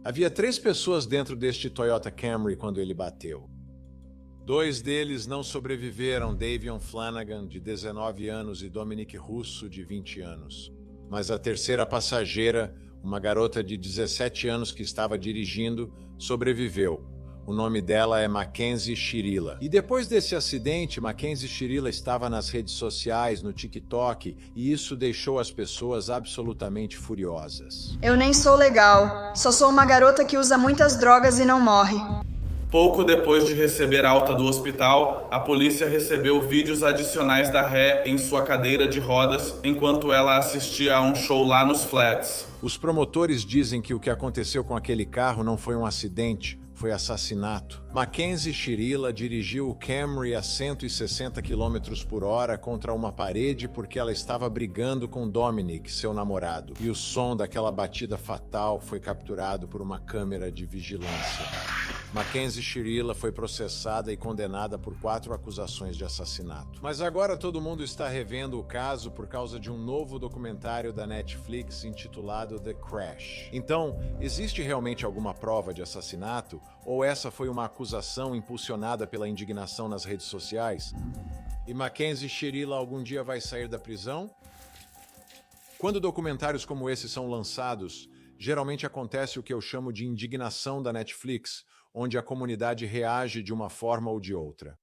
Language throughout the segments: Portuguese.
Havia 3 pessoas dentro deste Toyota Camry quando ele bateu. 2 deles não sobreviveram, Davion Flanagan, de 19 anos, e Dominic Russo, de 20 anos. Mas a terceira passageira, uma garota de 17 anos que estava dirigindo, sobreviveu. O nome dela é Mackenzie Shirila. E depois desse acidente, Mackenzie Shirila estava nas redes sociais, no TikTok, e isso deixou as pessoas absolutamente furiosas. Eu nem sou legal, só sou uma garota que usa muitas drogas e não morre. Pouco depois de receber alta do hospital, a polícia recebeu vídeos adicionais da ré em sua cadeira de rodas enquanto ela assistia a um show lá nos Flats. Os promotores dizem que o que aconteceu com aquele carro não foi um acidente, foi assassinato. Mackenzie Shirila dirigiu o Camry a 160 km por hora contra uma parede porque ela estava brigando com Dominic, seu namorado. E o som daquela batida fatal foi capturado por uma câmera de vigilância. Mackenzie Shirila foi processada e condenada por 4 acusações de assassinato. Mas agora todo mundo está revendo o caso por causa de um novo documentário da Netflix intitulado The Crash. Então, existe realmente alguma prova de assassinato? Ou essa foi uma acusação impulsionada pela indignação nas redes sociais? E Mackenzie Shirila algum dia vai sair da prisão? Quando documentários como esse são lançados, geralmente acontece o que eu chamo de indignação da Netflix, onde a comunidade reage de uma forma ou de outra.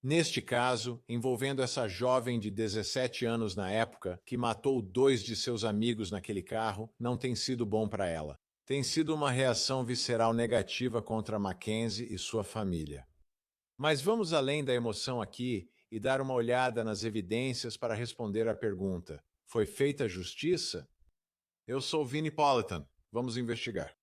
Neste caso, envolvendo essa jovem de 17 anos na época, que matou 2 de seus amigos naquele carro, não tem sido bom para ela. Tem sido uma reação visceral negativa contra Mackenzie e sua família. Mas vamos além da emoção aqui e dar uma olhada nas evidências para responder à pergunta: foi feita justiça? Eu sou Vinnie Politan. Vamos investigar.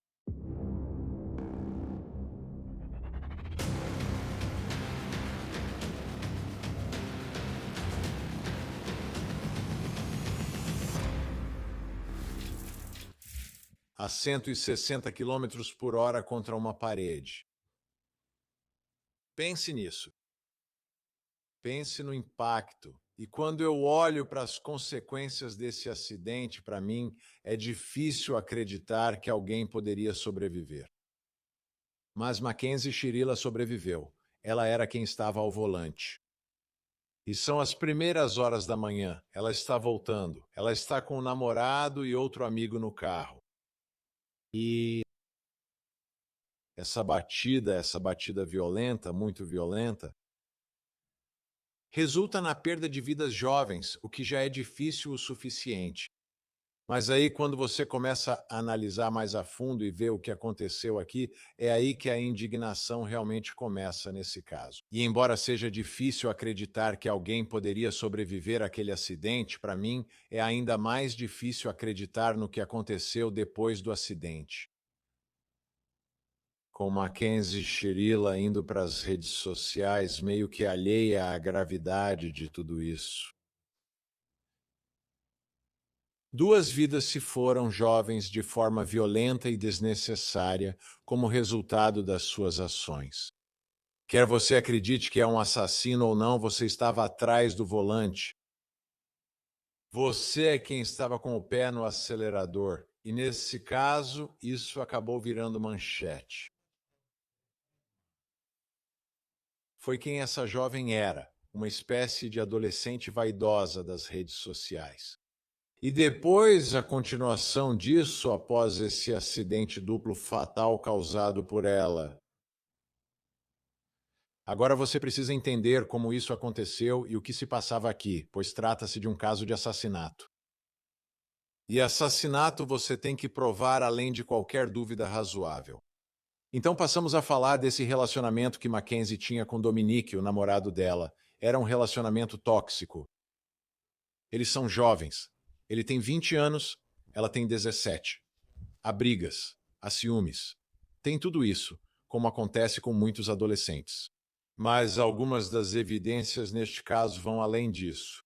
A 160 km por hora contra uma parede. Pense nisso. Pense no impacto. E quando eu olho para as consequências desse acidente, para mim, é difícil acreditar que alguém poderia sobreviver. Mas Mackenzie Shirila sobreviveu. Ela era quem estava ao volante. E são as primeiras horas da manhã. Ela está voltando. Ela está com um namorado e outro amigo no carro. E essa batida violenta, muito violenta, resulta na perda de vidas jovens, o que já é difícil o suficiente. Mas aí, quando você começa a analisar mais a fundo e ver o que aconteceu aqui, é aí que a indignação realmente começa nesse caso. E embora seja difícil acreditar que alguém poderia sobreviver àquele acidente, para mim, é ainda mais difícil acreditar no que aconteceu depois do acidente. Com Mackenzie Shirila indo para as redes sociais, meio que alheia à gravidade de tudo isso. 2 vidas se foram jovens de forma violenta e desnecessária como resultado das suas ações. Quer você acredite que é um assassino ou não, você estava atrás do volante. Você é quem estava com o pé no acelerador. E nesse caso, isso acabou virando manchete. Foi quem essa jovem era, uma espécie de adolescente vaidosa das redes sociais. E depois, a continuação disso, após esse acidente duplo fatal causado por ela. Agora você precisa entender como isso aconteceu e o que se passava aqui, pois trata-se de um caso de assassinato. E assassinato você tem que provar além de qualquer dúvida razoável. Então passamos a falar desse relacionamento que Mackenzie tinha com Dominic, o namorado dela. Era um relacionamento tóxico. Eles são jovens. Ele tem 20 anos, ela tem 17. Há brigas, há ciúmes. Tem tudo isso, como acontece com muitos adolescentes. Mas algumas das evidências neste caso vão além disso.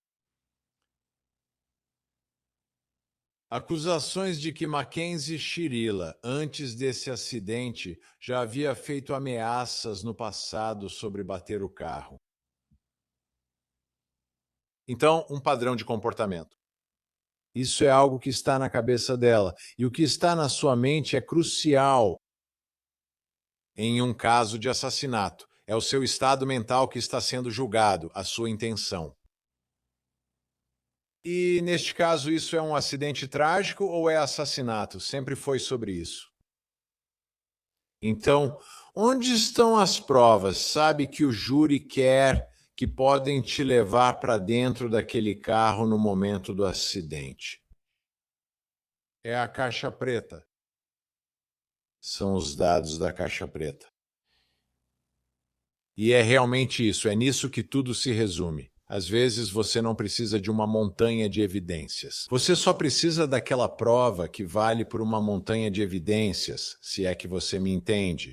Acusações de que Mackenzie Shirila, antes desse acidente, já havia feito ameaças no passado sobre bater o carro. Então, um padrão de comportamento. Isso é algo que está na cabeça dela. E o que está na sua mente é crucial em um caso de assassinato. É o seu estado mental que está sendo julgado, a sua intenção. E, neste caso, isso é um acidente trágico ou é assassinato? Sempre foi sobre isso. Então, onde estão as provas? Sabe que o júri quer que podem te levar para dentro daquele carro no momento do acidente. É a caixa preta. São os dados da caixa preta. E é realmente isso, é nisso que tudo se resume. Às vezes você não precisa de uma montanha de evidências. Você só precisa daquela prova que vale por uma montanha de evidências, se é que você me entende.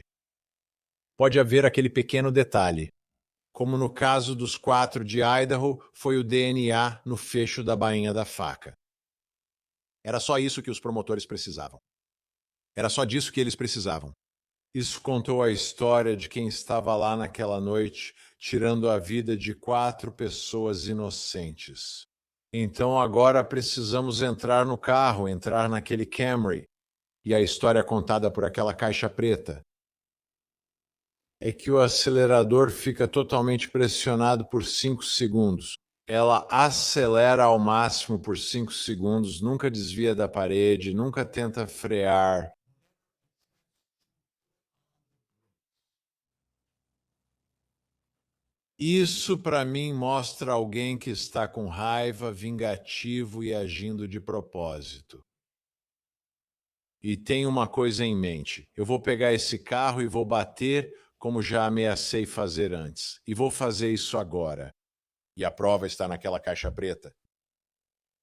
Pode haver aquele pequeno detalhe. Como no caso dos 4 de Idaho, foi o DNA no fecho da bainha da faca. Era só isso que os promotores precisavam. Era só disso que eles precisavam. Isso contou a história de quem estava lá naquela noite, tirando a vida de 4 pessoas inocentes. Então agora precisamos entrar no carro, entrar naquele Camry. E a história contada por aquela caixa preta é que o acelerador fica totalmente pressionado por 5 segundos. Ela acelera ao máximo por 5 segundos, nunca desvia da parede, nunca tenta frear. Isso, para mim, mostra alguém que está com raiva, vingativo e agindo de propósito. E tem uma coisa em mente. Eu vou pegar esse carro e vou bater como já ameacei fazer antes. E vou fazer isso agora. E a prova está naquela caixa preta.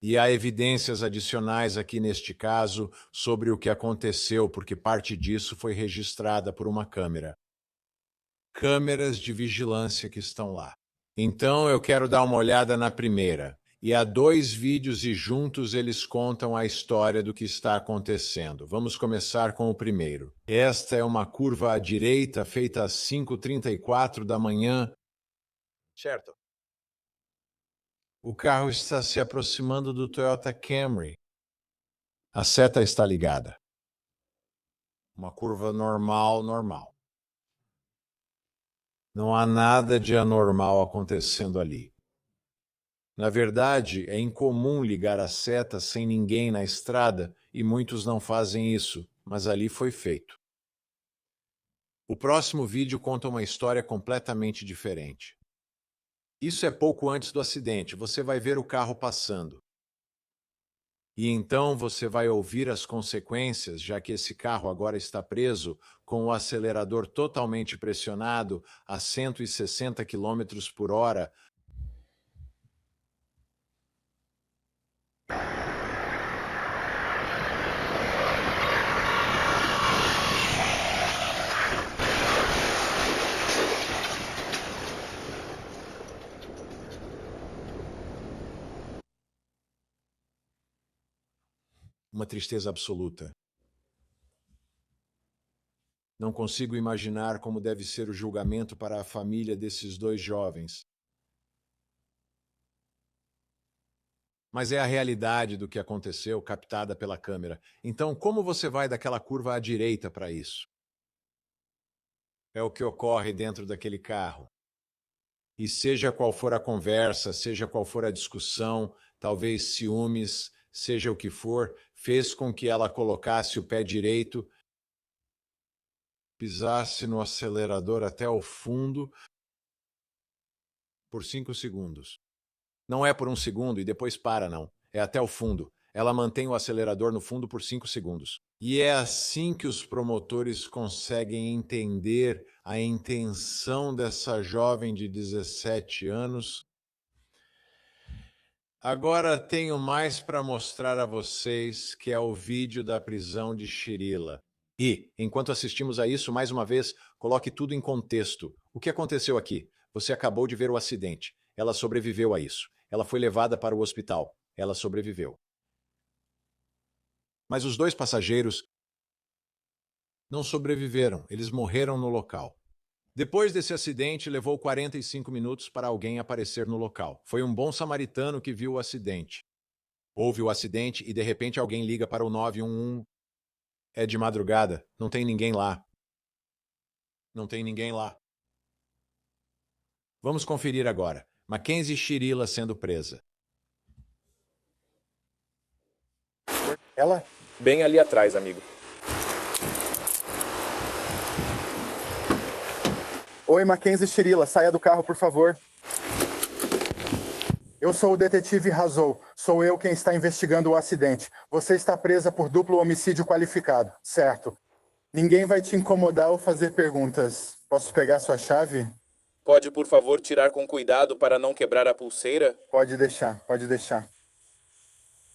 E há evidências adicionais aqui neste caso sobre o que aconteceu, porque parte disso foi registrada por uma câmera. Câmeras de vigilância que estão lá. Então eu quero dar uma olhada na primeira. E há 2 vídeos e juntos eles contam a história do que está acontecendo. Vamos começar com o primeiro. Esta é uma curva à direita feita às 5h34 da manhã. Certo. O carro está se aproximando do Toyota Camry. A seta está ligada. Uma curva normal. Não há nada de anormal acontecendo ali. Na verdade, é incomum ligar a seta sem ninguém na estrada e muitos não fazem isso, mas ali foi feito. O próximo vídeo conta uma história completamente diferente. Isso é pouco antes do acidente, você vai ver o carro passando. E então você vai ouvir as consequências, já que esse carro agora está preso com o acelerador totalmente pressionado a 160 km por hora. Uma tristeza absoluta. Não consigo imaginar como deve ser o julgamento para a família desses 2 jovens. Mas é a realidade do que aconteceu captada pela câmera. Então, como você vai daquela curva à direita para isso? É o que ocorre dentro daquele carro. E seja qual for a conversa, seja qual for a discussão, talvez ciúmes, seja o que for, fez com que ela colocasse o pé direito, pisasse no acelerador até o fundo por 5 segundos. Não é por 1 segundo e depois para, não. É até o fundo. Ela mantém o acelerador no fundo por 5 segundos. E é assim que os promotores conseguem entender a intenção dessa jovem de 17 anos. Agora tenho mais para mostrar a vocês, que é o vídeo da prisão de Sheryla. E, enquanto assistimos a isso, mais uma vez, coloque tudo em contexto. O que aconteceu aqui? Você acabou de ver o acidente. Ela sobreviveu a isso. Ela foi levada para o hospital. Ela sobreviveu. Mas os 2 passageiros não sobreviveram. Eles morreram no local. Depois desse acidente, levou 45 minutos para alguém aparecer no local. Foi um bom samaritano que viu o acidente. Houve o acidente e, de repente, alguém liga para o 911. É de madrugada, não tem ninguém lá. Não tem ninguém lá. Vamos conferir agora. Mackenzie Shirila sendo presa. Ela? Bem ali atrás, amigo. Oi, Mackenzie Shirila, saia do carro, por favor. Eu sou o detetive Razou. Sou eu quem está investigando o acidente. Você está presa por duplo homicídio qualificado, certo? Ninguém vai te incomodar ou fazer perguntas. Posso pegar sua chave? Pode, por favor, tirar com cuidado para não quebrar a pulseira? Pode deixar, pode deixar.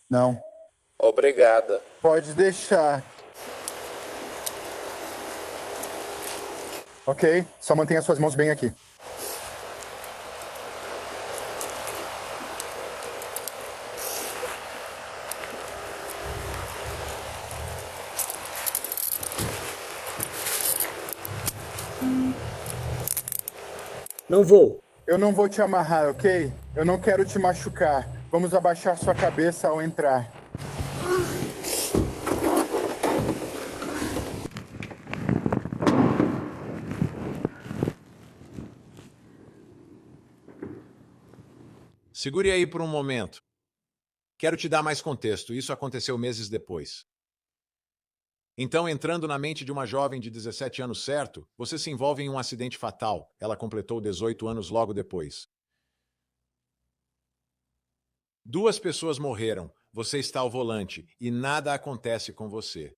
Não. Obrigada. Pode deixar. Ok, só mantenha suas mãos bem aqui. Não vou. Eu não vou te amarrar, ok? Eu não quero te machucar. Vamos abaixar sua cabeça ao entrar. Segure aí por um momento. Quero te dar mais contexto. Isso aconteceu meses depois. Então, entrando na mente de uma jovem de 17 anos, certo, você se envolve em um acidente fatal. Ela completou 18 anos logo depois. 2 pessoas morreram. Você está ao volante e nada acontece com você.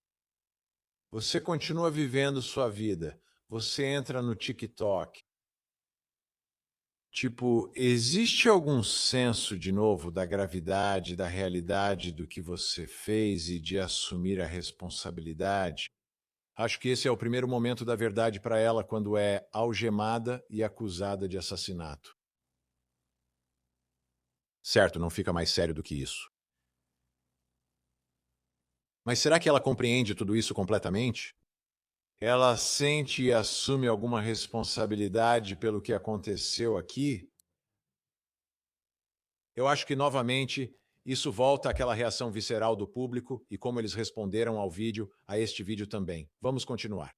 Você continua vivendo sua vida. Você entra no TikTok. Tipo, existe algum senso, de novo, da gravidade, da realidade do que você fez e de assumir a responsabilidade? Acho que esse é o primeiro momento da verdade para ela quando é algemada e acusada de assassinato. Certo, não fica mais sério do que isso. Mas será que ela compreende tudo isso completamente? Ela sente e assume alguma responsabilidade pelo que aconteceu aqui? Eu acho que, novamente, isso volta àquela reação visceral do público e como eles responderam ao vídeo, a este vídeo também. Vamos continuar.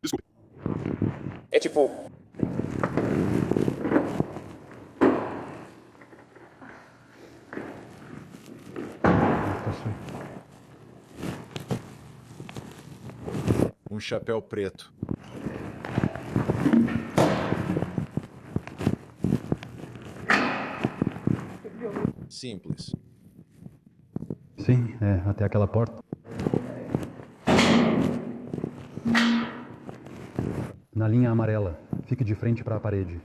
Desculpe. É tipo... Um chapéu preto. Simples. Sim, até aquela porta. Na linha amarela. Fique de frente para a parede.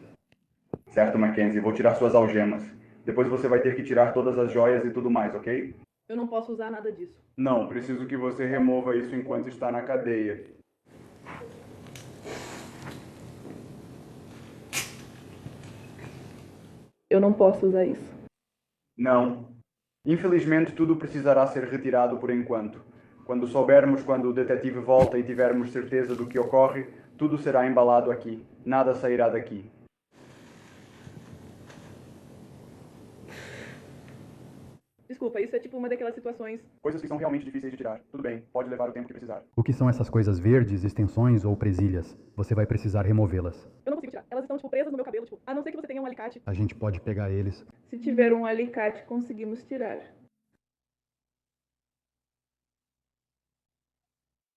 Certo, Mackenzie. Vou tirar suas algemas. Depois você vai ter que tirar todas as joias e tudo mais, ok? Eu não posso usar nada disso. Não, preciso que você remova isso enquanto está na cadeia. Eu não posso usar isso. Não. Infelizmente, tudo precisará ser retirado por enquanto. Quando soubermos quando o detetive volta e tivermos certeza do que ocorre, tudo será embalado aqui. Nada sairá daqui. Desculpa, isso é tipo uma daquelas situações... Coisas que são realmente difíceis de tirar. Tudo bem, pode levar o tempo que precisar. O que são essas coisas verdes, extensões ou presilhas? Você vai precisar removê-las. Eu não consigo tirar. Elas estão, tipo, presas no meu cabelo, tipo... A não ser que você tenha um alicate. A gente pode pegar eles. Se tiver um alicate, conseguimos tirar.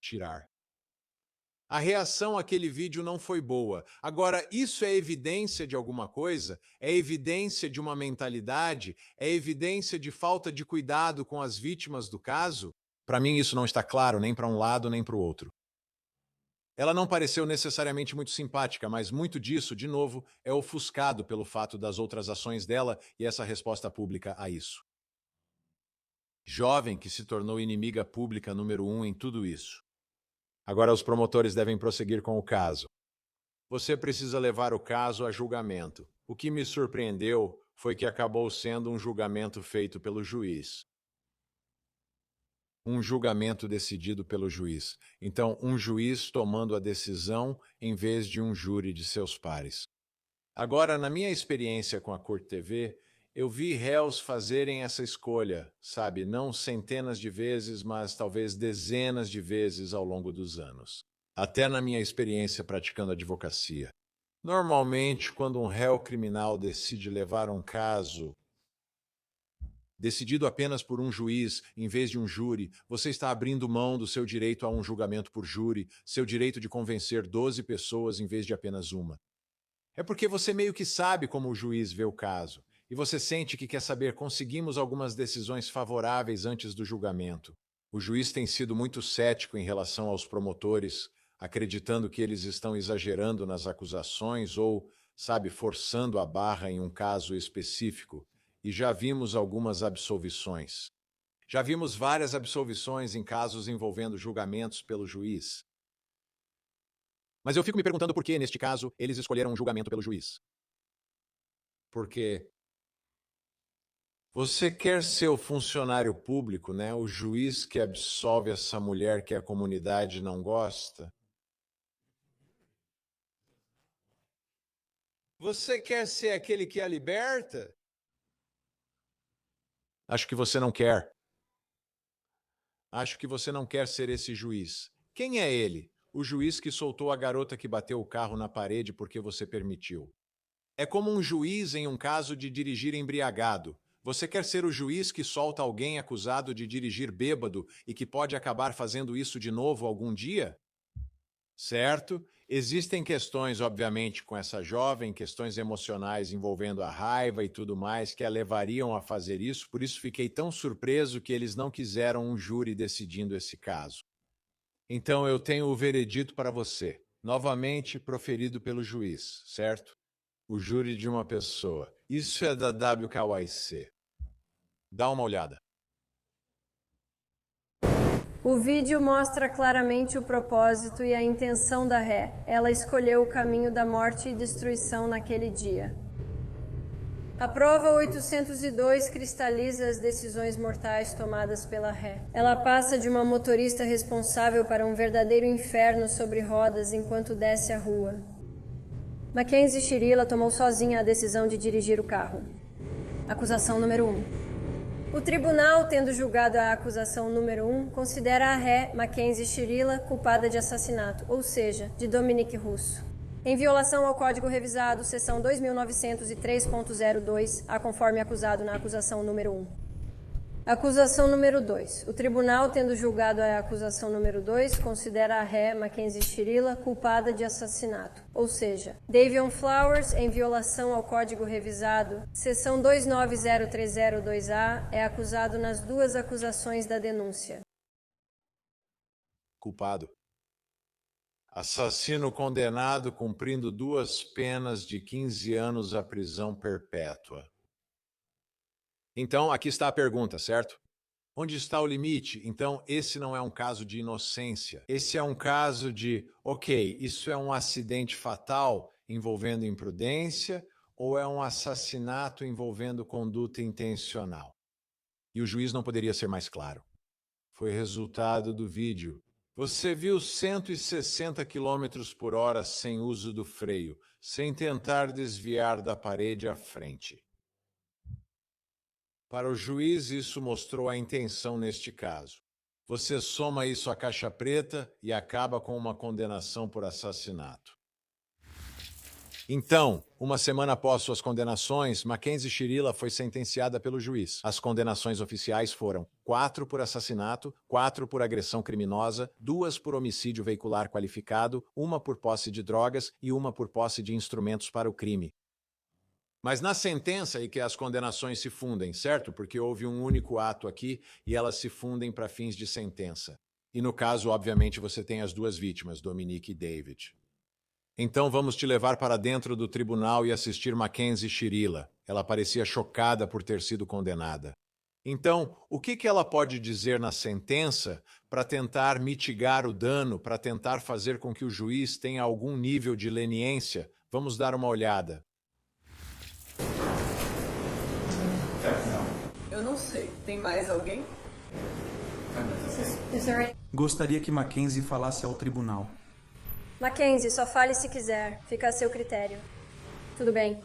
Tirar. A reação àquele vídeo não foi boa. Agora, isso é evidência de alguma coisa? É evidência de uma mentalidade? É evidência de falta de cuidado com as vítimas do caso? Para mim, isso não está claro nem para um lado nem para o outro. Ela não pareceu necessariamente muito simpática, mas muito disso, de novo, é ofuscado pelo fato das outras ações dela e essa resposta pública a isso. Jovem que se tornou inimiga pública número 1 em tudo isso. Agora os promotores devem prosseguir com o caso. Você precisa levar o caso a julgamento. O que me surpreendeu foi que acabou sendo um julgamento feito pelo juiz. Um julgamento decidido pelo juiz. Então, um juiz tomando a decisão em vez de um júri de seus pares. Agora, na minha experiência com a Cort TV, Eu vi réus fazerem essa escolha, sabe? Não centenas de vezes, mas talvez dezenas de vezes ao longo dos anos. Até na minha experiência praticando advocacia. Normalmente, quando um réu criminal decide levar um caso decidido apenas por um juiz em vez de um júri, você está abrindo mão do seu direito a um julgamento por júri, seu direito de convencer 12 pessoas em vez de apenas uma. É porque você meio que sabe como o juiz vê o caso, e você sente que quer saber conseguimos algumas decisões favoráveis antes do julgamento. O juiz tem sido muito cético em relação aos promotores, acreditando que eles estão exagerando nas acusações ou, sabe, forçando a barra em um caso específico. E já vimos algumas absolvições. Já vimos várias absolvições em casos envolvendo julgamentos pelo juiz. Mas eu fico me perguntando por que, neste caso, eles escolheram um julgamento pelo juiz. Porque você quer ser o funcionário público, né? O juiz que absolve essa mulher que a comunidade não gosta. Você quer ser aquele que a liberta? Acho que você não quer. Acho que você não quer ser esse juiz. Quem é ele? O juiz que soltou a garota que bateu o carro na parede porque você permitiu. É como um juiz em um caso de dirigir embriagado. Você quer ser o juiz que solta alguém acusado de dirigir bêbado e que pode acabar fazendo isso de novo algum dia? Certo? Existem questões, obviamente, com essa jovem, questões emocionais envolvendo a raiva e tudo mais que a levariam a fazer isso, por isso fiquei tão surpreso que eles não quiseram um júri decidindo esse caso. Então eu tenho o veredito para você, novamente proferido pelo juiz, certo? O júri de uma pessoa. Isso é da WKYC. Dá uma olhada. O vídeo mostra claramente o propósito e a intenção da ré. Ela escolheu o caminho da morte e destruição naquele dia. A prova 802 cristaliza as decisões mortais tomadas pela ré. Ela passa de uma motorista responsável para um verdadeiro inferno sobre rodas enquanto desce a rua. Mackenzie Shirilla tomou sozinha a decisão de dirigir o carro. Acusação número 1. O tribunal, tendo julgado a acusação número 1, considera a ré Mackenzie Shirilla culpada de assassinato, ou seja, de Dominique Russo. Em violação ao Código Revisado, seção 2903.02, a conforme acusado na acusação número 1. Acusação número 2. O tribunal, tendo julgado a acusação número 2, considera a ré Mackenzie Shirilla culpada de assassinato, ou seja, Davion Flowers, em violação ao Código Revisado, seção 290302A, é acusado nas duas acusações da denúncia. Culpado. Assassino condenado cumprindo 2 penas de 15 anos à prisão perpétua. Então, aqui está a pergunta, certo? Onde está o limite? Então, esse não é um caso de inocência. Esse é um caso de, ok, isso é um acidente fatal envolvendo imprudência ou é um assassinato envolvendo conduta intencional? E o juiz não poderia ser mais claro. Foi resultado do vídeo. Você viu 160 km por hora sem uso do freio, sem tentar desviar da parede à frente. Para o juiz, isso mostrou a intenção neste caso. Você soma isso à caixa preta e acaba com uma condenação por assassinato. Então, uma semana após suas condenações, Mackenzie Shirilla foi sentenciada pelo juiz. As condenações oficiais foram 4 por assassinato, 4 por agressão criminosa, 2 por homicídio veicular qualificado, 1 por posse de drogas e 1 por posse de instrumentos para o crime. Mas na sentença é que as condenações se fundem, certo? Porque houve um único ato aqui e elas se fundem para fins de sentença. E no caso, obviamente, você tem as 2 vítimas, Dominique e David. Então vamos te levar para dentro do tribunal e assistir Mackenzie Shirilla. Ela parecia chocada por ter sido condenada. Então, o que ela pode dizer na sentença para tentar mitigar o dano, para tentar fazer com que o juiz tenha algum nível de leniência? Vamos dar uma olhada. Eu não sei. Tem mais alguém? Gostaria que Mackenzie falasse ao tribunal. Mackenzie, só fale se quiser. Fica a seu critério. Tudo bem.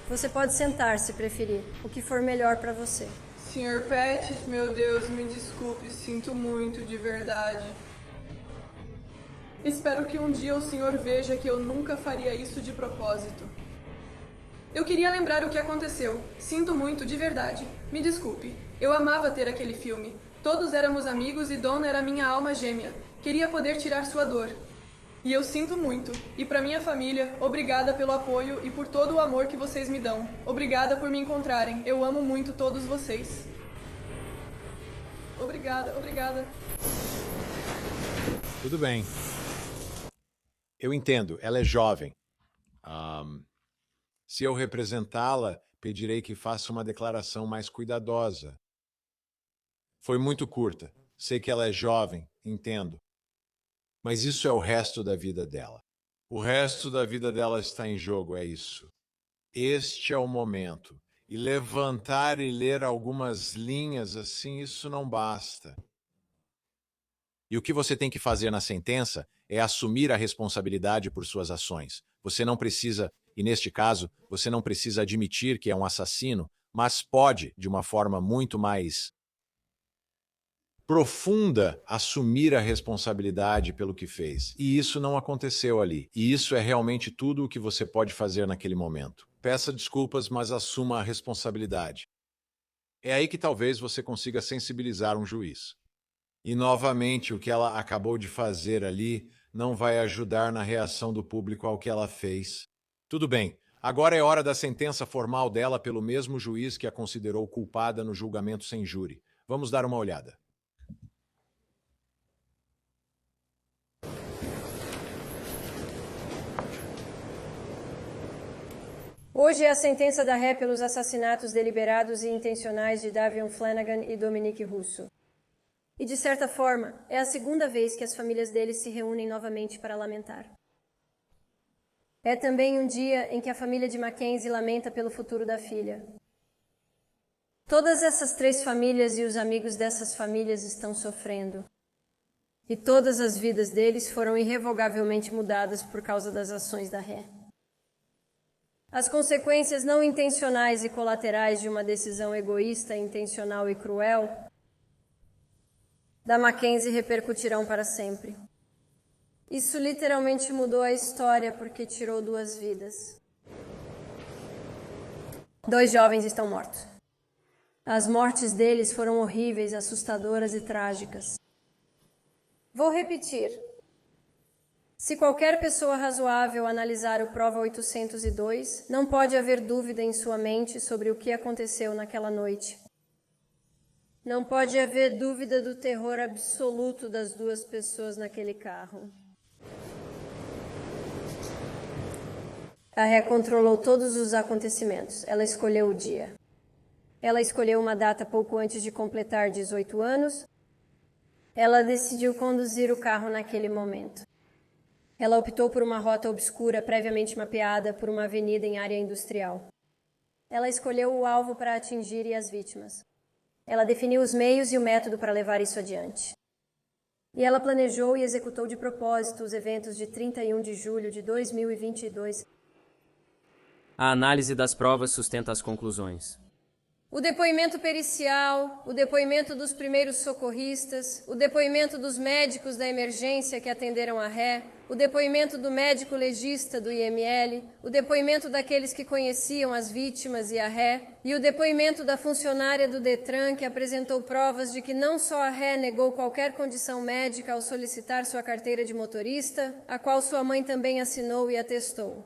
Você pode sentar se preferir, o que for melhor para você. Sr. Pet, meu Deus, me desculpe, sinto muito, de verdade. Espero que um dia o senhor veja que eu nunca faria isso de propósito. Eu queria lembrar o que aconteceu. Sinto muito, de verdade. Me desculpe. Eu amava ter aquele filme. Todos éramos amigos e Donna era minha alma gêmea. Queria poder tirar sua dor. E eu sinto muito. E para minha família, obrigada pelo apoio e por todo o amor que vocês me dão. Obrigada por me encontrarem. Eu amo muito todos vocês. Obrigada, obrigada. Tudo bem. Eu entendo, ela é jovem. Se eu representá-la, pedirei que faça uma declaração mais cuidadosa. Foi muito curta. Sei que ela é jovem, entendo. Mas isso é o resto da vida dela. O resto da vida dela está em jogo, é isso. Este é o momento. E levantar e ler algumas linhas assim, isso não basta. E o que você tem que fazer na sentença é assumir a responsabilidade por suas ações. Você não precisa, e neste caso, você não precisa admitir que é um assassino, mas pode, de uma forma muito mais profunda, assumir a responsabilidade pelo que fez. E isso não aconteceu ali. E isso é realmente tudo o que você pode fazer naquele momento. Peça desculpas, mas assuma a responsabilidade. É aí que talvez você consiga sensibilizar um juiz. E, novamente, o que ela acabou de fazer ali não vai ajudar na reação do público ao que ela fez. Tudo bem, agora é hora da sentença formal dela pelo mesmo juiz que a considerou culpada no julgamento sem júri. Vamos dar uma olhada. Hoje é a sentença da ré pelos assassinatos deliberados e intencionais de Davion Flanagan e Dominique Russo. E, de certa forma, é a segunda vez que as famílias deles se reúnem novamente para lamentar. É também um dia em que a família de Mackenzie lamenta pelo futuro da filha. Todas essas 3 famílias e os amigos dessas famílias estão sofrendo. E todas as vidas deles foram irrevogavelmente mudadas por causa das ações da ré. As consequências não intencionais e colaterais de uma decisão egoísta, intencional e cruel da Mackenzie repercutirão para sempre. Isso literalmente mudou a história porque tirou 2 vidas. 2 jovens estão mortos. As mortes deles foram horríveis, assustadoras e trágicas. Vou repetir. Se qualquer pessoa razoável analisar o Prova 802, não pode haver dúvida em sua mente sobre o que aconteceu naquela noite. Não pode haver dúvida do terror absoluto das 2 pessoas naquele carro. A ré controlou todos os acontecimentos. Ela escolheu o dia. Ela escolheu uma data pouco antes de completar 18 anos. Ela decidiu conduzir o carro naquele momento. Ela optou por uma rota obscura previamente mapeada por uma avenida em área industrial. Ela escolheu o alvo para atingir e as vítimas. Ela definiu os meios e o método para levar isso adiante. E ela planejou e executou de propósito os eventos de 31 de julho de 2022. A análise das provas sustenta as conclusões. O depoimento pericial, o depoimento dos primeiros socorristas, o depoimento dos médicos da emergência que atenderam a ré, o depoimento do médico legista do IML, o depoimento daqueles que conheciam as vítimas e a ré, e o depoimento da funcionária do Detran que apresentou provas de que não só a ré negou qualquer condição médica ao solicitar sua carteira de motorista, a qual sua mãe também assinou e atestou,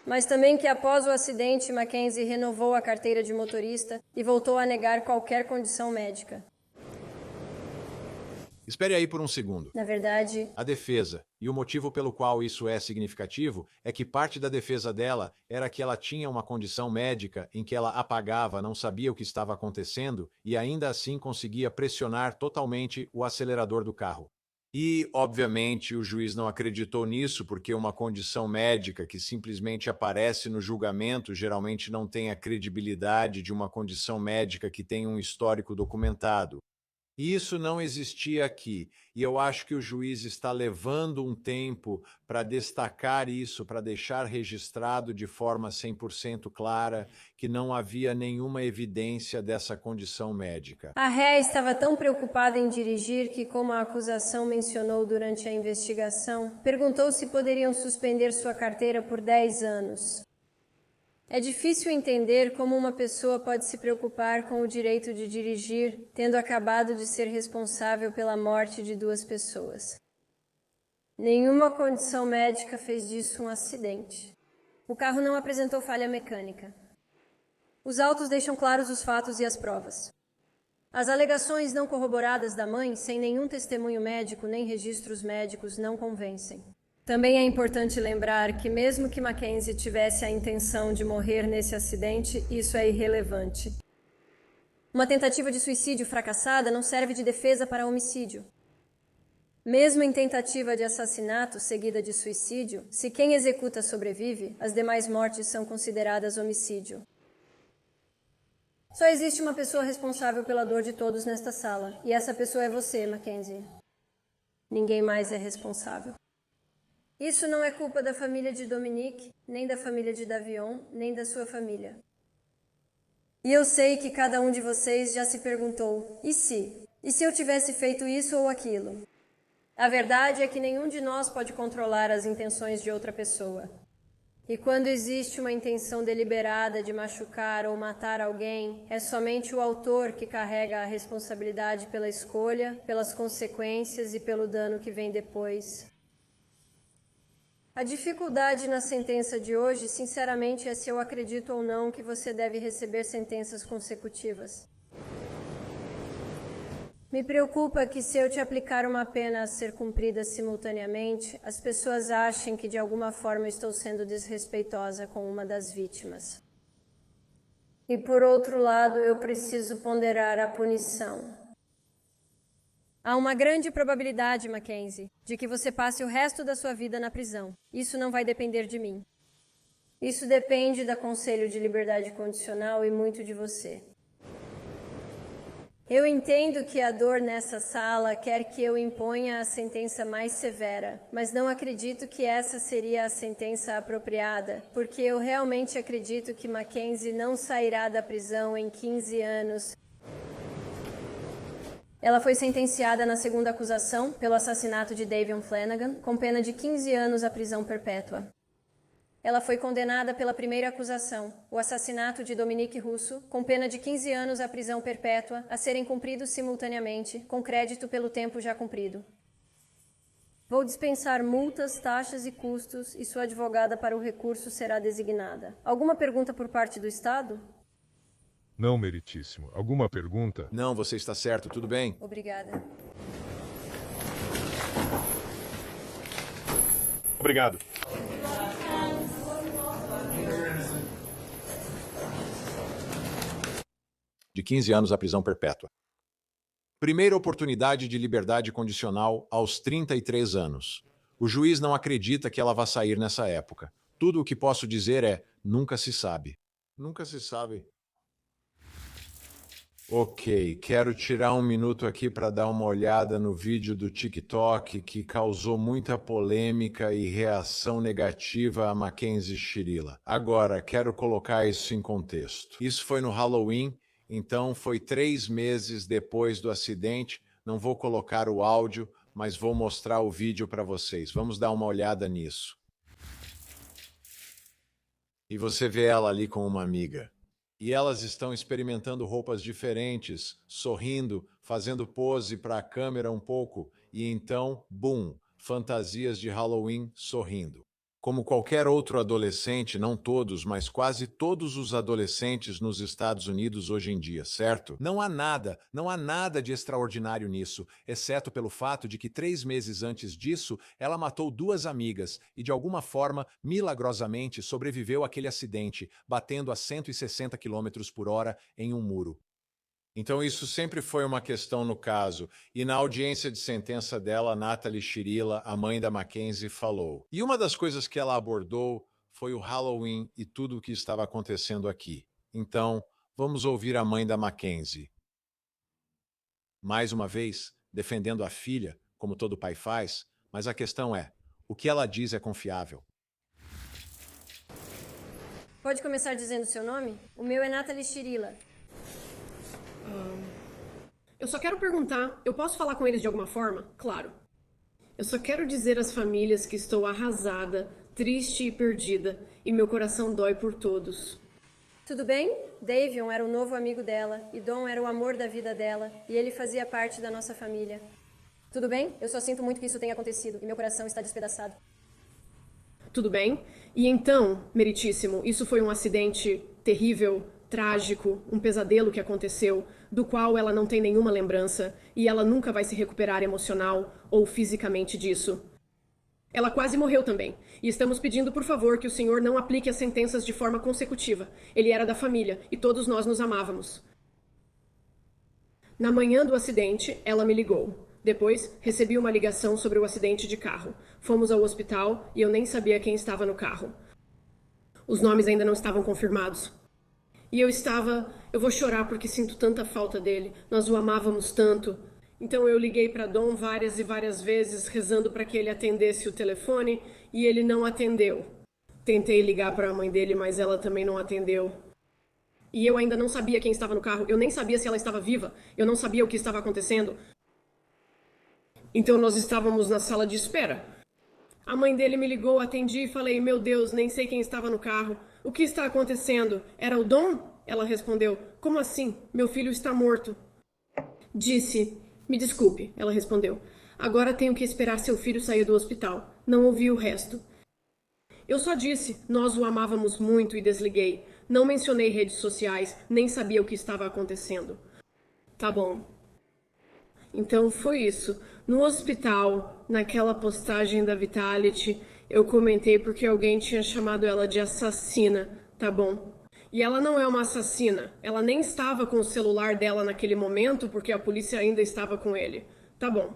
mas também que após o acidente, Mackenzie renovou a carteira de motorista e voltou a negar qualquer condição médica. Espere aí por um segundo. Na verdade, A defesa, e o motivo pelo qual isso é significativo, é que parte da defesa dela era que ela tinha uma condição médica em que ela apagava, não sabia o que estava acontecendo e ainda assim conseguia pressionar totalmente o acelerador do carro. E, obviamente, o juiz não acreditou nisso porque uma condição médica que simplesmente aparece no julgamento geralmente não tem a credibilidade de uma condição médica que tem um histórico documentado. E isso não existia aqui. E eu acho que o juiz está levando um tempo para destacar isso, para deixar registrado de forma 100% clara que não havia nenhuma evidência dessa condição médica. A ré estava tão preocupada em dirigir que, como a acusação mencionou durante a investigação, perguntou se poderiam suspender sua carteira por 10 anos. É difícil entender como uma pessoa pode se preocupar com o direito de dirigir, tendo acabado de ser responsável pela morte de 2 pessoas. Nenhuma condição médica fez disso um acidente. O carro não apresentou falha mecânica. Os autos deixam claros os fatos e as provas. As alegações não corroboradas da mãe, sem nenhum testemunho médico nem registros médicos, não convencem. Também é importante lembrar que mesmo que Mackenzie tivesse a intenção de morrer nesse acidente, isso é irrelevante. Uma tentativa de suicídio fracassada não serve de defesa para homicídio. Mesmo em tentativa de assassinato seguida de suicídio, se quem executa sobrevive, as demais mortes são consideradas homicídio. Só existe uma pessoa responsável pela dor de todos nesta sala, e essa pessoa é você, Mackenzie. Ninguém mais é responsável. Isso não é culpa da família de Dominique, nem da família de Davion, nem da sua família. E eu sei que cada um de vocês já se perguntou, e se? E se eu tivesse feito isso ou aquilo? A verdade é que nenhum de nós pode controlar as intenções de outra pessoa. E quando existe uma intenção deliberada de machucar ou matar alguém, é somente o autor que carrega a responsabilidade pela escolha, pelas consequências e pelo dano que vem depois. A dificuldade na sentença de hoje, sinceramente, é se eu acredito ou não que você deve receber sentenças consecutivas. Me preocupa que se eu te aplicar uma pena a ser cumprida simultaneamente, as pessoas achem que de alguma forma estou sendo desrespeitosa com uma das vítimas. E por outro lado, eu preciso ponderar a punição. Há uma grande probabilidade, Mackenzie, de que você passe o resto da sua vida na prisão. Isso não vai depender de mim. Isso depende da Conselho de Liberdade Condicional e muito de você. Eu entendo que a dor nessa sala quer que eu imponha a sentença mais severa, mas não acredito que essa seria a sentença apropriada, porque eu realmente acredito que Mackenzie não sairá da prisão em 15 anos. Ela foi sentenciada na segunda acusação pelo assassinato de Davion Flanagan, com pena de 15 anos à prisão perpétua. Ela foi condenada pela primeira acusação, o assassinato de Dominique Russo, com pena de 15 anos à prisão perpétua, a serem cumpridos simultaneamente, com crédito pelo tempo já cumprido. Vou dispensar multas, taxas e custos, e sua advogada para o recurso será designada. Alguma pergunta por parte do Estado? Não, meritíssimo. Alguma pergunta? Não, você está certo, tudo bem. Obrigada. Obrigado. De 15 anos à prisão perpétua. Primeira oportunidade de liberdade condicional aos 33 anos. O juiz não acredita que ela vá sair nessa época. Tudo o que posso dizer é, nunca se sabe. Nunca se sabe. Ok, quero tirar um minuto aqui para dar uma olhada no vídeo do TikTok que causou muita polêmica e reação negativa a Mackenzie Shirilla. Agora, quero colocar isso em contexto. Isso foi no Halloween, então foi 3 meses depois do acidente. Não vou colocar o áudio, mas vou mostrar o vídeo para vocês. Vamos dar uma olhada nisso. E você vê ela ali com uma amiga. E elas estão experimentando roupas diferentes, sorrindo, fazendo pose para a câmera um pouco, e então, bum, fantasias de Halloween sorrindo. Como qualquer outro adolescente, não todos, mas quase todos os adolescentes nos Estados Unidos hoje em dia, certo? Não há nada de extraordinário nisso, exceto pelo fato de que 3 meses antes disso, ela matou 2 amigas e, de alguma forma, milagrosamente sobreviveu àquele acidente, batendo a 160 km/h em um muro. Então isso sempre foi uma questão no caso, e na audiência de sentença dela, Natalie Shirilla, a mãe da Mackenzie, falou. E uma das coisas que ela abordou foi o Halloween e tudo o que estava acontecendo aqui. Então, vamos ouvir a mãe da Mackenzie. mais uma vez, defendendo a filha, como todo pai faz, mas a questão é, o que ela diz é confiável. Pode começar dizendo seu nome? O meu é Nathalie Chirila. Eu só quero perguntar, eu posso falar com eles de alguma forma? Claro. Eu só quero dizer às famílias que estou arrasada, triste e perdida, e meu coração dói por todos. Tudo bem? Davion era o novo amigo dela, e Dom era o amor da vida dela, e ele fazia parte da nossa família. Tudo bem? Eu só sinto muito que isso tenha acontecido, e meu coração está despedaçado. Tudo bem? E então, meritíssimo, isso foi um acidente terrível, trágico, um pesadelo que aconteceu, do qual ela não tem nenhuma lembrança, e ela nunca vai se recuperar emocional ou fisicamente disso. Ela quase morreu também, e estamos pedindo, por favor, que o senhor não aplique as sentenças de forma consecutiva. Ele era da família, e todos nós nos amávamos. Na manhã do acidente, ela me ligou. Depois, recebi uma ligação sobre o acidente de carro. Fomos ao hospital e eu nem sabia quem estava no carro. Os nomes ainda não estavam confirmados. E eu vou chorar porque sinto tanta falta dele. Nós o amávamos tanto. Então eu liguei para Dom várias e várias vezes, rezando para que ele atendesse o telefone, e ele não atendeu. Tentei ligar para a mãe dele, mas ela também não atendeu. E eu ainda não sabia quem estava no carro. Eu nem sabia se ela estava viva. Eu não sabia o que estava acontecendo. Então nós estávamos na sala de espera. A mãe dele me ligou, atendi e falei, meu Deus, nem sei quem estava no carro. O que está acontecendo? Era o Dom? Ela respondeu, como assim? Meu filho está morto. Disse, me desculpe, ela respondeu. Agora tenho que esperar seu filho sair do hospital. Não ouvi o resto. Eu só disse, nós o amávamos muito e desliguei. Não mencionei redes sociais, nem sabia o que estava acontecendo. Tá bom. Então foi isso. No hospital, naquela postagem da Vitality, eu comentei porque alguém tinha chamado ela de assassina, tá bom? E ela não é uma assassina. Ela nem estava com o celular dela naquele momento porque a polícia ainda estava com ele. Tá bom.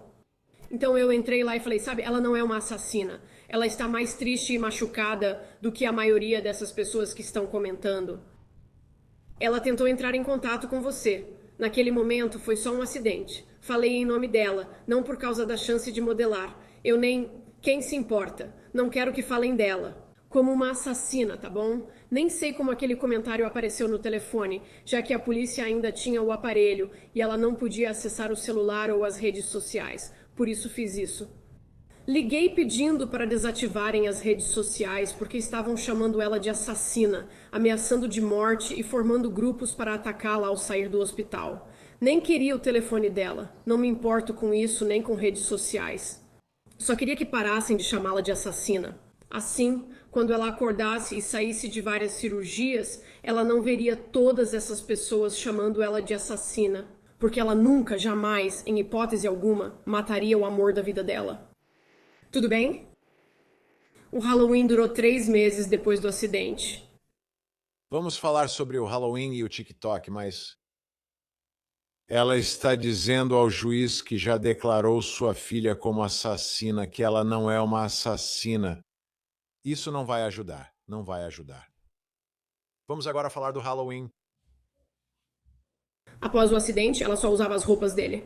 Então eu entrei lá e falei, sabe, ela não é uma assassina. Ela está mais triste e machucada do que a maioria dessas pessoas que estão comentando. Ela tentou entrar em contato com você. Naquele momento foi só um acidente. Falei em nome dela, não por causa da chance de modelar. Eu nem... Quem se importa? Não quero que falem dela. Como uma assassina, tá bom? Nem sei como aquele comentário apareceu no telefone, já que a polícia ainda tinha o aparelho e ela não podia acessar o celular ou as redes sociais. Por isso fiz isso. Liguei pedindo para desativarem as redes sociais porque estavam chamando ela de assassina, ameaçando de morte e formando grupos para atacá-la ao sair do hospital. Nem queria o telefone dela. Não me importo com isso nem com redes sociais. Só queria que parassem de chamá-la de assassina. Assim, quando ela acordasse e saísse de várias cirurgias, ela não veria todas essas pessoas chamando ela de assassina, porque ela nunca, jamais, em hipótese alguma, mataria o amor da vida dela. Tudo bem? O Halloween durou 3 meses depois do acidente. Vamos falar sobre o Halloween e o TikTok, mas... Ela está dizendo ao juiz que já declarou sua filha como assassina, que ela não é uma assassina. Isso não vai ajudar, não vai ajudar. Vamos agora falar do Halloween. Após o acidente, ela só usava as roupas dele.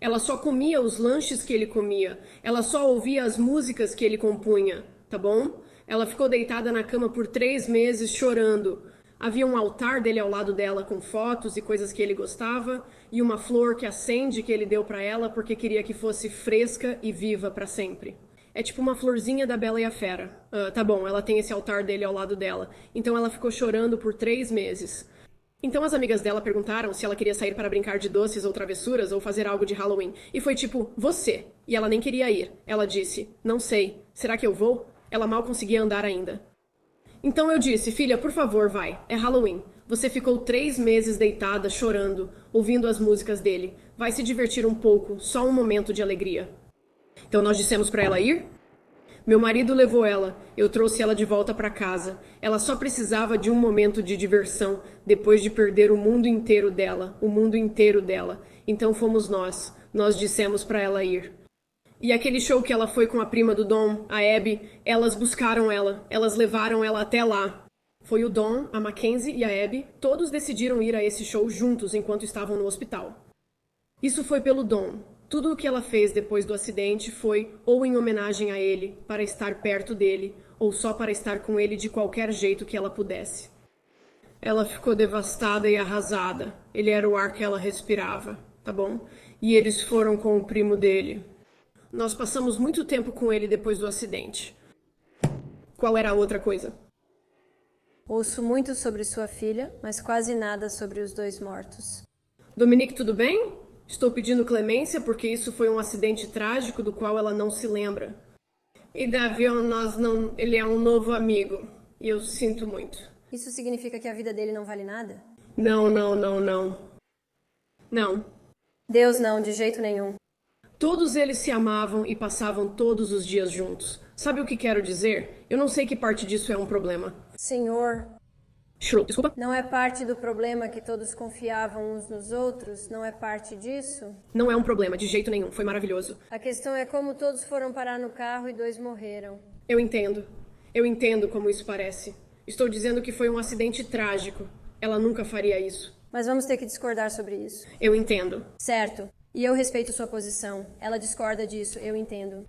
Ela só comia os lanches que ele comia. Ela só ouvia as músicas que ele compunha, tá bom? Ela ficou deitada na cama por 3 meses chorando. Havia um altar dele ao lado dela com fotos e coisas que ele gostava e uma flor que acende que ele deu pra ela porque queria que fosse fresca e viva pra sempre. É tipo uma florzinha da Bela e a Fera. Tá bom, ela tem esse altar dele ao lado dela. Então ela ficou chorando por 3 meses. Então as amigas dela perguntaram se ela queria sair para brincar de doces ou travessuras ou fazer algo de Halloween. E foi tipo, você. E ela nem queria ir. Ela disse, não sei. Será que eu vou? Ela mal conseguia andar ainda. Então eu disse, filha, por favor, vai. É Halloween. Você ficou 3 meses deitada, chorando, ouvindo as músicas dele. Vai se divertir um pouco, só um momento de alegria. Então nós dissemos para ela ir? Meu marido levou ela. Eu trouxe ela de volta para casa. Ela só precisava de um momento de diversão, depois de perder o mundo inteiro dela. O mundo inteiro dela. Então fomos nós. Nós dissemos para ela ir. E aquele show que ela foi com a prima do Dom, a Abby, elas buscaram ela. Elas levaram ela até lá. Foi o Dom, a Mackenzie e a Abby. Todos decidiram ir a esse show juntos enquanto estavam no hospital. Isso foi pelo Dom. Tudo o que ela fez depois do acidente foi ou em homenagem a ele, para estar perto dele, ou só para estar com ele de qualquer jeito que ela pudesse. Ela ficou devastada e arrasada. Ele era o ar que ela respirava, tá bom? E eles foram com o primo dele. Nós passamos muito tempo com ele depois do acidente. Qual era a outra coisa? Ouço muito sobre sua filha, mas quase nada sobre os dois mortos. Dominique, tudo bem? Estou pedindo clemência porque isso foi um acidente trágico do qual ela não se lembra. E Davion, ele é um novo amigo. E eu sinto muito. Isso significa que a vida dele não vale nada? Não. Não. Deus não, de jeito nenhum. Todos eles se amavam e passavam todos os dias juntos. Sabe o que quero dizer? Eu não sei que parte disso é um problema. Senhor, Desculpa? não é parte do problema que todos confiavam uns nos outros? Não é parte disso? Não é um problema, de jeito nenhum. Foi maravilhoso. A questão é como todos foram parar no carro e 2 morreram. Eu entendo. Eu entendo como isso parece. Estou dizendo que foi um acidente trágico. Ela nunca faria isso. Mas vamos ter que discordar sobre isso. Eu entendo. Certo. E eu respeito sua posição. Ela discorda disso, eu entendo.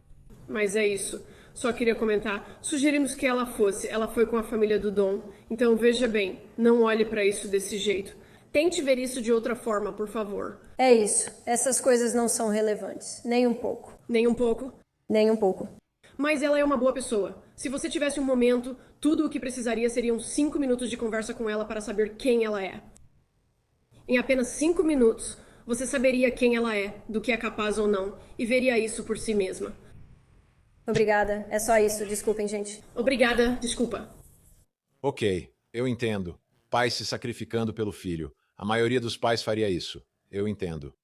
Mas é isso. Só queria comentar. Sugerimos que ela fosse. Ela foi com a família do Dom. Então veja bem, não olhe para isso desse jeito. Tente ver isso de outra forma, por favor. É isso. Essas coisas não são relevantes. Nem um pouco. Nem um pouco? Nem um pouco. Mas ela é uma boa pessoa. Se você tivesse um momento, tudo o que precisaria seriam 5 minutos de conversa com ela para saber quem ela é. Em apenas 5 minutos, você saberia quem ela é, do que é capaz ou não, e veria isso por si mesma. Obrigada. É só isso. Desculpem, gente. Obrigada. Desculpa. Ok, eu entendo. Pai se sacrificando pelo filho. A maioria dos pais faria isso. Eu entendo.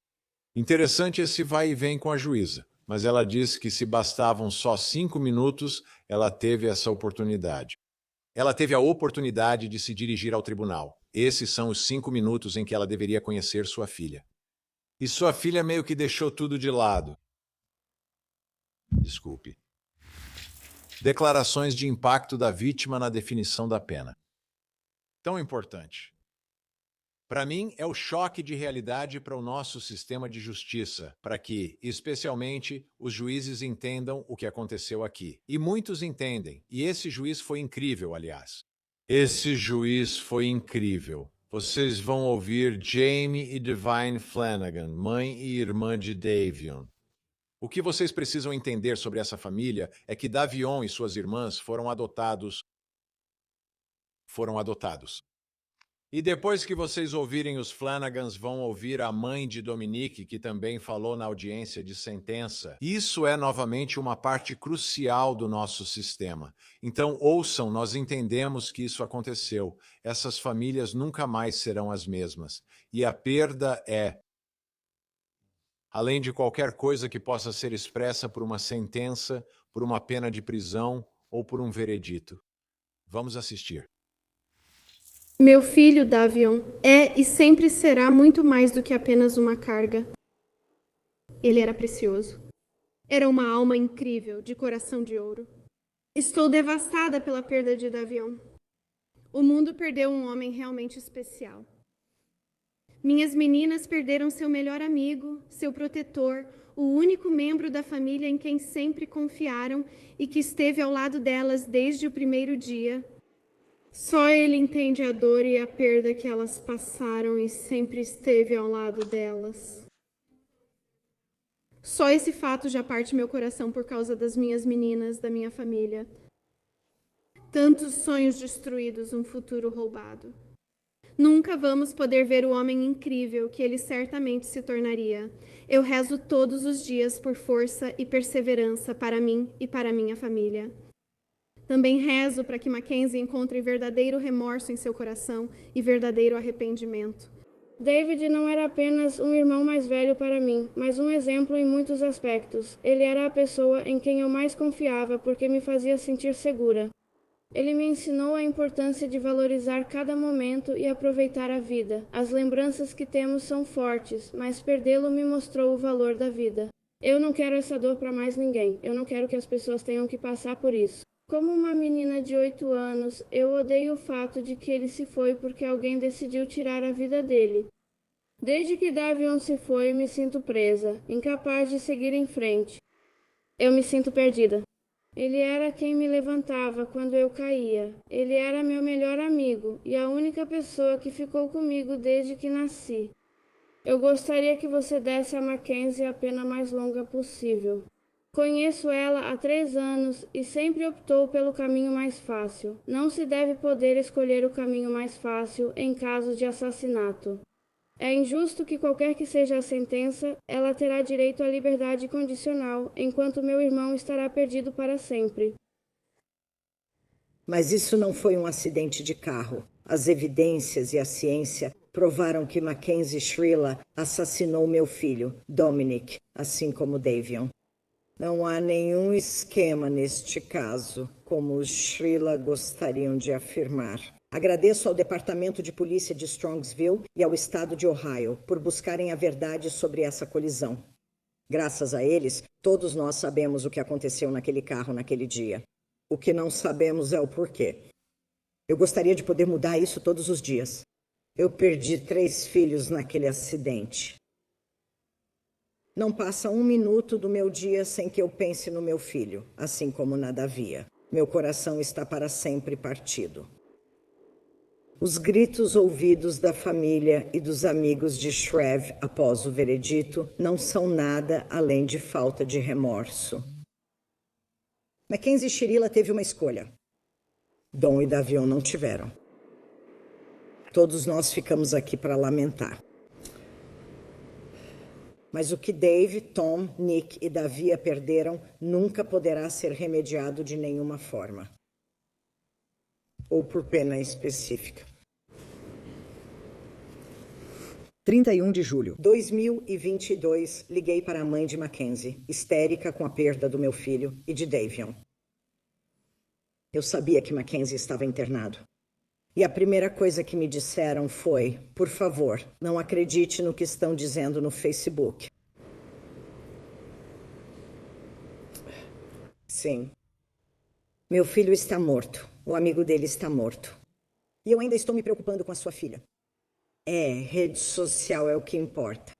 Interessante esse vai e vem com a juíza. Mas ela disse que se bastavam só 5 minutos, ela teve essa oportunidade. Ela teve a oportunidade de se dirigir ao tribunal. Esses são os 5 minutos em que ela deveria conhecer sua filha. E sua filha meio que deixou tudo de lado. Desculpe. Declarações de impacto da vítima na definição da pena. Tão importante. Para mim, é o choque de realidade para o nosso sistema de justiça, para que, especialmente, os juízes entendam o que aconteceu aqui. E muitos entendem, e esse juiz foi incrível, aliás. Esse juiz foi incrível. Vocês vão ouvir Jamie e Divine Flanagan, mãe e irmã de Davion. O que vocês precisam entender sobre essa família é que Davion e suas irmãs foram adotados. E depois que vocês ouvirem os Flanagans, vão ouvir a mãe de Dominique, que também falou na audiência de sentença. Isso é novamente uma parte crucial do nosso sistema. Então, ouçam, nós entendemos que isso aconteceu. Essas famílias nunca mais serão as mesmas. E a perda é, além de qualquer coisa que possa ser expressa por uma sentença, por uma pena de prisão ou por um veredito. Vamos assistir. Meu filho, Davion, é e sempre será muito mais do que apenas uma carga. Ele era precioso. Era uma alma incrível, de coração de ouro. Estou devastada pela perda de Davion. O mundo perdeu um homem realmente especial. Minhas meninas perderam seu melhor amigo, seu protetor, o único membro da família em quem sempre confiaram e que esteve ao lado delas desde o primeiro dia. Só ele entende a dor e a perda que elas passaram e sempre esteve ao lado delas. Só esse fato já parte meu coração por causa das minhas meninas, da minha família. Tantos sonhos destruídos, um futuro roubado. Nunca vamos poder ver o homem incrível que ele certamente se tornaria. Eu rezo todos os dias por força e perseverança para mim e para minha família. Também rezo para que Mackenzie encontre verdadeiro remorso em seu coração e verdadeiro arrependimento. David não era apenas um irmão mais velho para mim, mas um exemplo em muitos aspectos. Ele era a pessoa em quem eu mais confiava porque me fazia sentir segura. Ele me ensinou a importância de valorizar cada momento e aproveitar a vida. As lembranças que temos são fortes, mas perdê-lo me mostrou o valor da vida. Eu não quero essa dor para mais ninguém. Eu não quero que as pessoas tenham que passar por isso. Como uma menina de 8 anos, eu odeio o fato de que ele se foi porque alguém decidiu tirar a vida dele. Desde que Davion se foi, me sinto presa, incapaz de seguir em frente. Eu me sinto perdida. Ele era quem me levantava quando eu caía. Ele era meu melhor amigo e a única pessoa que ficou comigo desde que nasci. Eu gostaria que você desse a Mackenzie a pena mais longa possível. Conheço ela há 3 anos e sempre optou pelo caminho mais fácil. Não se deve poder escolher o caminho mais fácil em caso de assassinato. É injusto que qualquer que seja a sentença, ela terá direito à liberdade condicional, enquanto meu irmão estará perdido para sempre. Mas isso não foi um acidente de carro. As evidências e a ciência provaram que Mackenzie Shrilla assassinou meu filho, Dominic, assim como Davion. Não há nenhum esquema neste caso, como os Shrilla gostariam de afirmar. Agradeço ao Departamento de Polícia de Strongsville e ao Estado de Ohio por buscarem a verdade sobre essa colisão. Graças a eles, todos nós sabemos o que aconteceu naquele carro naquele dia. O que não sabemos é o porquê. Eu gostaria de poder mudar isso todos os dias. Eu perdi 3 filhos naquele acidente. Não passa 1 minuto do meu dia sem que eu pense no meu filho, assim como na Davia. Meu coração está para sempre partido. Os gritos ouvidos da família e dos amigos de Shrev após o veredito não são nada além de falta de remorso. Mackenzie Shrilla teve uma escolha. Dom e Davion não tiveram. Todos nós ficamos aqui para lamentar. Mas o que Dave, Tom, Nick e Davia perderam nunca poderá ser remediado de nenhuma forma. Ou por pena específica. 31 de julho de 2022, liguei para a mãe de Mackenzie, histérica com a perda do meu filho e de Davion. Eu sabia que Mackenzie estava internado. E a primeira coisa que me disseram foi: por favor, não acredite no que estão dizendo no Facebook. Sim. Meu filho está morto. O amigo dele está morto. E eu ainda estou me preocupando com a sua filha. Rede social é o que importa.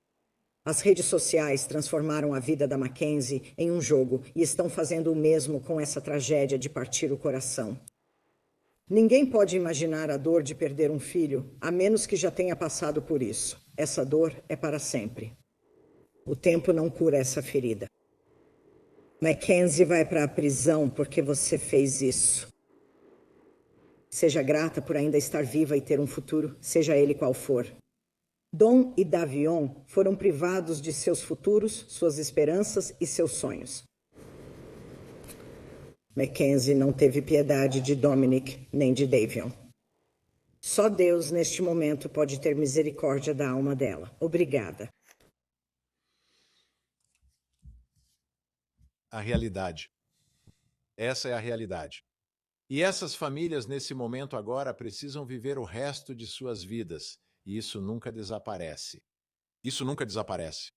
As redes sociais transformaram a vida da Mackenzie em um jogo e estão fazendo o mesmo com essa tragédia de partir o coração. Ninguém pode imaginar a dor de perder um filho, a menos que já tenha passado por isso. Essa dor é para sempre. O tempo não cura essa ferida. Mackenzie vai para a prisão porque você fez isso. Seja grata por ainda estar viva e ter um futuro, seja ele qual for. Dom e Davion foram privados de seus futuros, suas esperanças e seus sonhos. Mackenzie não teve piedade de Dominic nem de Davion. Só Deus, neste momento, pode ter misericórdia da alma dela. Obrigada. A realidade. Essa é a realidade. E essas famílias, nesse momento agora, precisam viver o resto de suas vidas. E isso nunca desaparece. Isso nunca desaparece.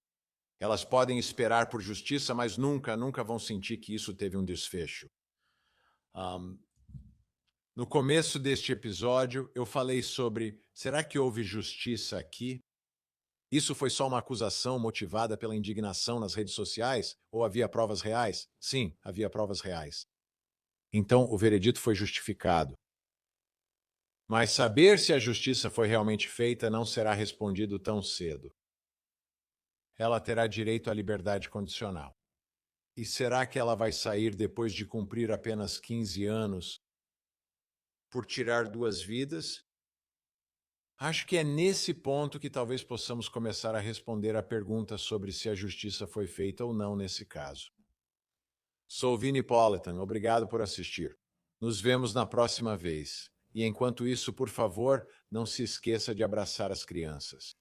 Elas podem esperar por justiça, mas nunca vão sentir que isso teve um desfecho. No começo deste episódio, eu falei sobre: será que houve justiça aqui? Isso foi só uma acusação motivada pela indignação nas redes sociais? Ou havia provas reais? Sim, havia provas reais. Então, o veredito foi justificado. Mas saber se a justiça foi realmente feita não será respondido tão cedo. Ela terá direito à liberdade condicional. E será que ela vai sair depois de cumprir apenas 15 anos por tirar 2 vidas? Acho que é nesse ponto que talvez possamos começar a responder a pergunta sobre se a justiça foi feita ou não nesse caso. Sou Vinnie Politan, obrigado por assistir. Nos vemos na próxima vez. E enquanto isso, por favor, não se esqueça de abraçar as crianças.